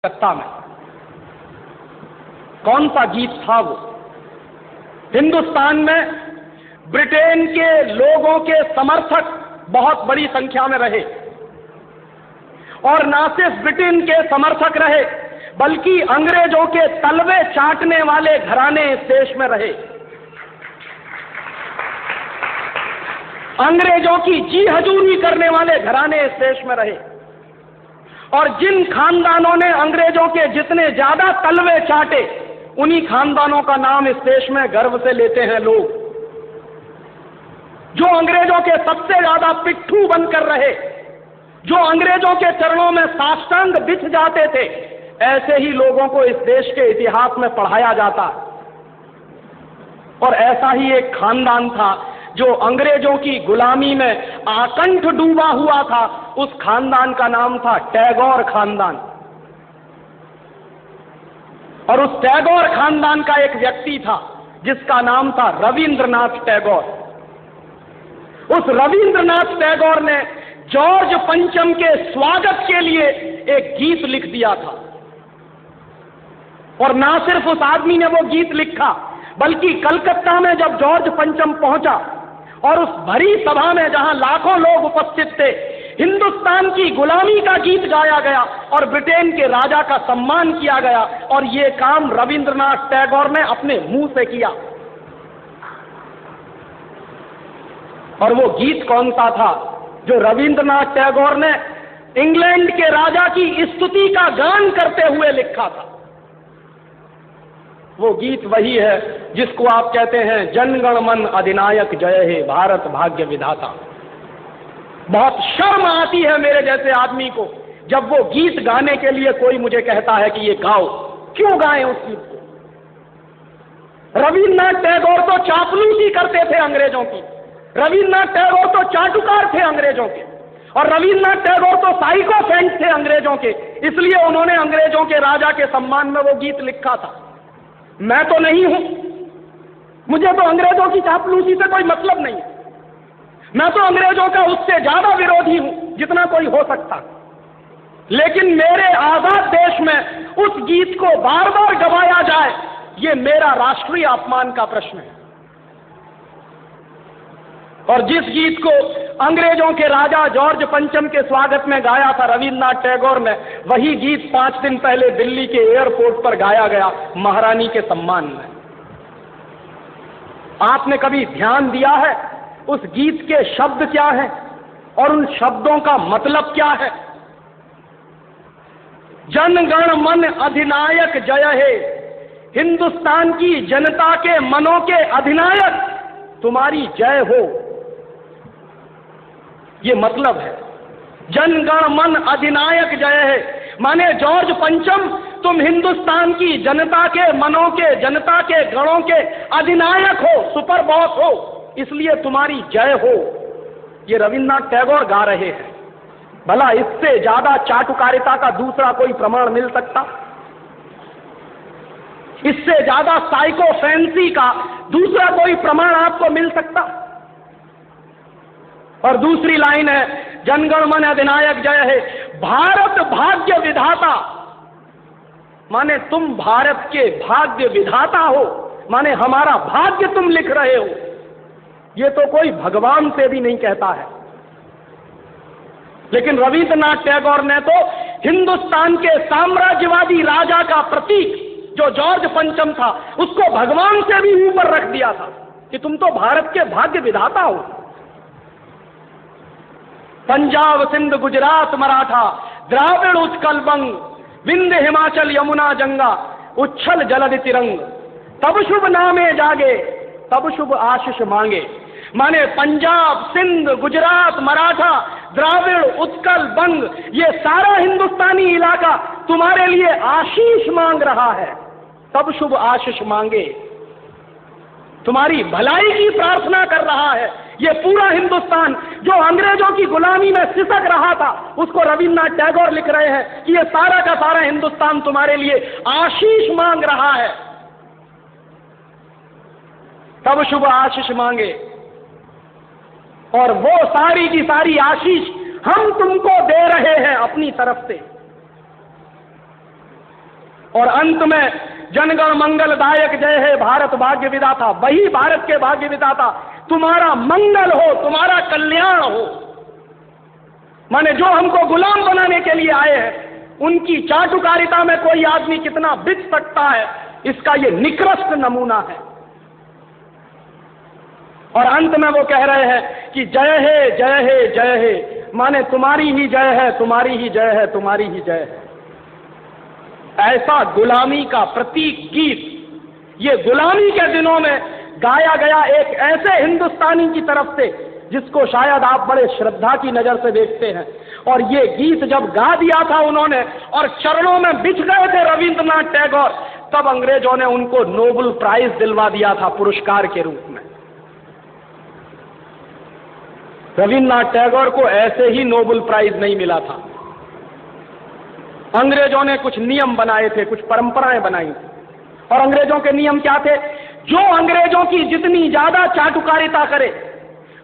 कलकत्ता में। कौन सा गीत था वो? हिंदुस्तान में ब्रिटेन के लोगों के समर्थक बहुत बड़ी संख्या में रहे, और ना सिर्फ ब्रिटेन के समर्थक रहे बल्कि अंग्रेजों के तलवे चाटने वाले घराने इस देश में रहे। अंग्रेजों की जी हजूरी करने वाले घराने इस देश में रहे, और जिन खानदानों ने अंग्रेजों के जितने ज्यादा तलवे चाटे, उन्हीं खानदानों का नाम इस देश में गर्व से लेते हैं लोग। जो अंग्रेजों के सबसे ज्यादा पिट्ठू बनकर रहे, जो अंग्रेजों के चरणों में साष्टांग बिछ जाते थे, ऐसे ही लोगों को इस देश के इतिहास में पढ़ाया जाता। और ऐसा ही एक खानदान था जो अंग्रेजों की गुलामी में आकंठ डूबा हुआ था। उस खानदान का नाम था टैगोर खानदान। और उस टैगोर खानदान का एक व्यक्ति था जिसका नाम था रविंद्रनाथ टैगोर। उस रविंद्रनाथ टैगोर ने जॉर्ज पंचम के स्वागत के लिए एक गीत लिख दिया था। और ना सिर्फ उस आदमी ने वो गीत लिखा, बल्कि कलकत्ता में जब जॉर्ज पंचम पहुंचा और उस भरी सभा में जहां लाखों लोग उपस्थित थे, हिंदुस्तान की गुलामी का गीत गाया गया और ब्रिटेन के राजा का सम्मान किया गया। और ये काम रविंद्रनाथ टैगोर ने अपने मुंह से किया। और वो गीत कौन सा था जो रविंद्रनाथ टैगोर ने इंग्लैंड के राजा की स्तुति का गान करते हुए लिखा था? वो गीत वही है जिसको आप कहते हैं जनगण मन अधिनायक जय हे भारत भाग्य विधाता। बहुत शर्म आती है मेरे जैसे आदमी को जब वो गीत गाने के लिए कोई मुझे कहता है कि ये गाओ। क्यों गाएं उस गीत को? रविन्द्रनाथ टैगोर तो चापलूसी करते थे अंग्रेजों की, रविन्द्रनाथ टैगोर तो चाटुकार थे अंग्रेजों के, और रविन्द्रनाथ टैगोर तो साइकोफेंट थे अंग्रेजों के। इसलिए उन्होंने अंग्रेजों के राजा के सम्मान में वो गीत लिखा था। मैं तो नहीं हूं, मुझे तो अंग्रेजों की चापलूसी से कोई मतलब नहीं है। मैं तो अंग्रेजों का उससे ज्यादा विरोधी हूं जितना कोई हो सकता। लेकिन मेरे आजाद देश में उस गीत को बार बार गवाया जाए, ये मेरा राष्ट्रीय अपमान का प्रश्न है। और जिस गीत को अंग्रेजों के राजा जॉर्ज पंचम के स्वागत में गाया था रविन्द्रनाथ टैगोर ने, वही गीत 5 दिन पहले दिल्ली के एयरपोर्ट पर गाया गया महारानी के सम्मान में। आपने कभी ध्यान दिया है उस गीत के शब्द क्या हैं और उन शब्दों का मतलब क्या है? जनगण मन अधिनायक जय हे, हिंदुस्तान की जनता के मनों के अधिनायक तुम्हारी जय हो, ये मतलब है। जनगण मन अधिनायक जय है माने जॉर्ज पंचम, तुम हिंदुस्तान की जनता के मनों के, जनता के गणों के अधिनायक हो, सुपर बॉस हो, इसलिए तुम्हारी जय हो। ये रविन्द्रनाथ टैगोर गा रहे हैं। भला इससे ज्यादा चाटुकारिता का दूसरा कोई प्रमाण मिल सकता? इससे ज्यादा साइकोफेंसी का दूसरा कोई प्रमाण आपको मिल सकता? और दूसरी लाइन है जनगण मन अधिनायक जय है भारत भाग्य विधाता, माने तुम भारत के भाग्य विधाता हो, माने हमारा भाग्य तुम लिख रहे हो। ये तो कोई भगवान से भी नहीं कहता है। लेकिन रविन्द्रनाथ टैगोर ने तो हिंदुस्तान के साम्राज्यवादी राजा का प्रतीक जो जॉर्ज पंचम था, उसको भगवान से भी ऊपर रख दिया था कि तुम तो भारत के भाग्य विधाता हो। पंजाब सिंध गुजरात मराठा द्राविड़ उत्कल बंग, विंध्य हिमाचल यमुना गंगा, उच्छल जलधि तिरंग, तब शुभ नामे जागे तब शुभ आशीष मांगे। माने पंजाब सिंध गुजरात मराठा द्राविड़ उत्कल बंग, ये सारा हिंदुस्तानी इलाका तुम्हारे लिए आशीष मांग रहा है, तब शुभ आशीष मांगे। तुम्हारी भलाई की प्रार्थना कर रहा है। ये पूरा हिंदुस्तान जो अंग्रेजों की गुलामी में सिसक रहा था, उसको रविन्द्रनाथ टैगोर लिख रहे हैं कि ये सारा का सारा हिंदुस्तान तुम्हारे लिए आशीष मांग रहा है, तब शुभ आशीष मांगे। और वो सारी की सारी आशीष हम तुमको दे रहे हैं अपनी तरफ से। और अंत में जनगण मंगलदायक जय हे भारत भाग्य विधाता, वही भारत के भाग्य विधाता तुम्हारा मंगल हो, तुम्हारा कल्याण हो। माने जो हमको गुलाम बनाने के लिए आए हैं उनकी चाटुकारिता में कोई आदमी कितना बिक सकता है, इसका ये निकृष्ट नमूना है। और अंत में वो कह रहे हैं कि जय हे जय हे जय हे, माने तुम्हारी ही जय है, तुम्हारी ही जय है, तुम्हारी ही जय है। ऐसा गुलामी का प्रतीक गीत ये गुलामी के दिनों में गाया गया एक ऐसे हिंदुस्तानी की तरफ से जिसको शायद आप बड़े श्रद्धा की नजर से देखते हैं। और ये गीत जब गा दिया था उन्होंने और चरणों में बिछ गए थे रविंद्रनाथ टैगोर, तब अंग्रेजों ने उनको नोबेल प्राइज दिलवा दिया था पुरस्कार के रूप में। रविंद्रनाथ टैगोर को ऐसे ही नोबेल प्राइज नहीं मिला था। अंग्रेजों ने कुछ नियम बनाए थे, कुछ परंपराएं बनाई थी। और अंग्रेजों के नियम क्या थे? जो अंग्रेजों की जितनी ज्यादा चाटुकारिता करे,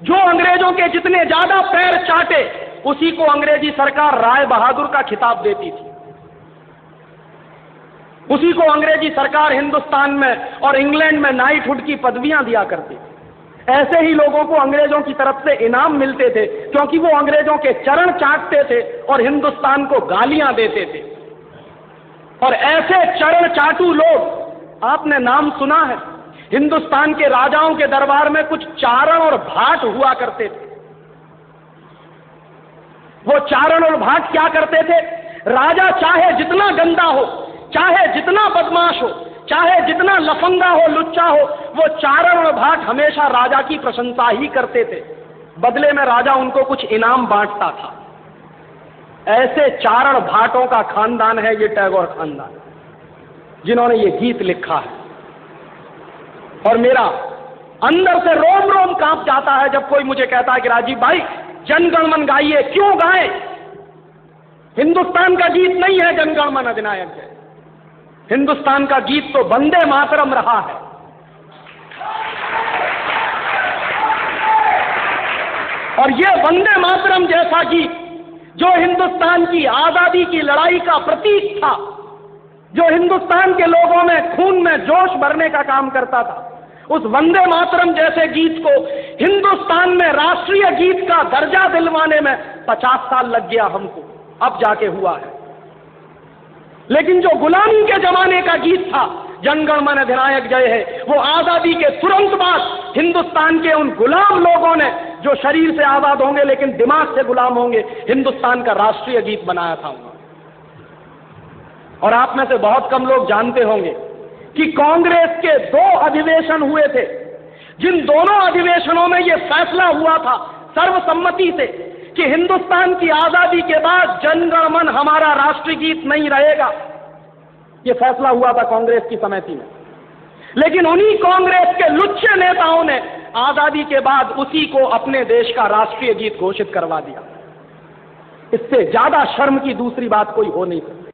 जो अंग्रेजों के जितने ज्यादा पैर चाटे, उसी को अंग्रेजी सरकार राय बहादुर का खिताब देती थी। उसी को अंग्रेजी सरकार हिंदुस्तान में और इंग्लैंड में नाइटहुड की पदवियां दिया करती थी। ऐसे ही लोगों को अंग्रेजों की तरफ से इनाम मिलते थे क्योंकि वो अंग्रेजों के चरण चाटते थे और हिंदुस्तान को गालियां देते थे। और ऐसे चरण चाटू लोग आपने नाम सुना है, हिंदुस्तान के राजाओं के दरबार में कुछ चारण और भाट हुआ करते थे। वो चारण और भाट क्या करते थे? राजा चाहे जितना गंदा हो, चाहे जितना बदमाश हो, चाहे जितना लफंगा हो, लुच्चा हो, वो चारण और भाट हमेशा राजा की प्रशंसा ही करते थे। बदले में राजा उनको कुछ इनाम बांटता था। ऐसे चारण भाटों का खानदान है ये टैगोर खानदान, जिन्होंने ये गीत लिखा है। और मेरा अंदर से रोम रोम कांप जाता है जब कोई मुझे कहता है कि राजीव भाई जनगण मन गाइए। क्यों गाएं? हिंदुस्तान का गीत नहीं है जनगण मन अधिनायक है। हिंदुस्तान का गीत तो वंदे मातरम रहा है। और ये वंदे मातरम जैसा गीत जो हिंदुस्तान की आजादी की लड़ाई का प्रतीक था, जो हिंदुस्तान के लोगों में खून में जोश भरने का काम करता था, उस वंदे मातरम जैसे गीत को हिंदुस्तान में राष्ट्रीय गीत का दर्जा दिलवाने में 50 साल लग गया हमको, अब जाके हुआ है। लेकिन जो गुलामी के जमाने का गीत था जनगण मन अधिनायक जय है, वो आजादी के तुरंत बाद हिंदुस्तान के उन गुलाम लोगों ने जो शरीर से आजाद होंगे लेकिन दिमाग से गुलाम होंगे, हिंदुस्तान का राष्ट्रीय गीत बनाया था उन्होंने। और आप में से बहुत कम लोग जानते होंगे कि कांग्रेस के 2 अधिवेशन हुए थे, जिन दोनों अधिवेशनों में यह फैसला हुआ था सर्वसम्मति से कि हिंदुस्तान की आजादी के बाद जनगण मन हमारा राष्ट्रीय गीत नहीं रहेगा। यह फैसला हुआ था कांग्रेस की समिति में। लेकिन उन्हीं कांग्रेस के लुच्चे नेताओं ने आजादी के बाद उसी को अपने देश का राष्ट्रीय गीत घोषित करवा दिया। इससे ज्यादा शर्म की दूसरी बात कोई हो नहीं सकती।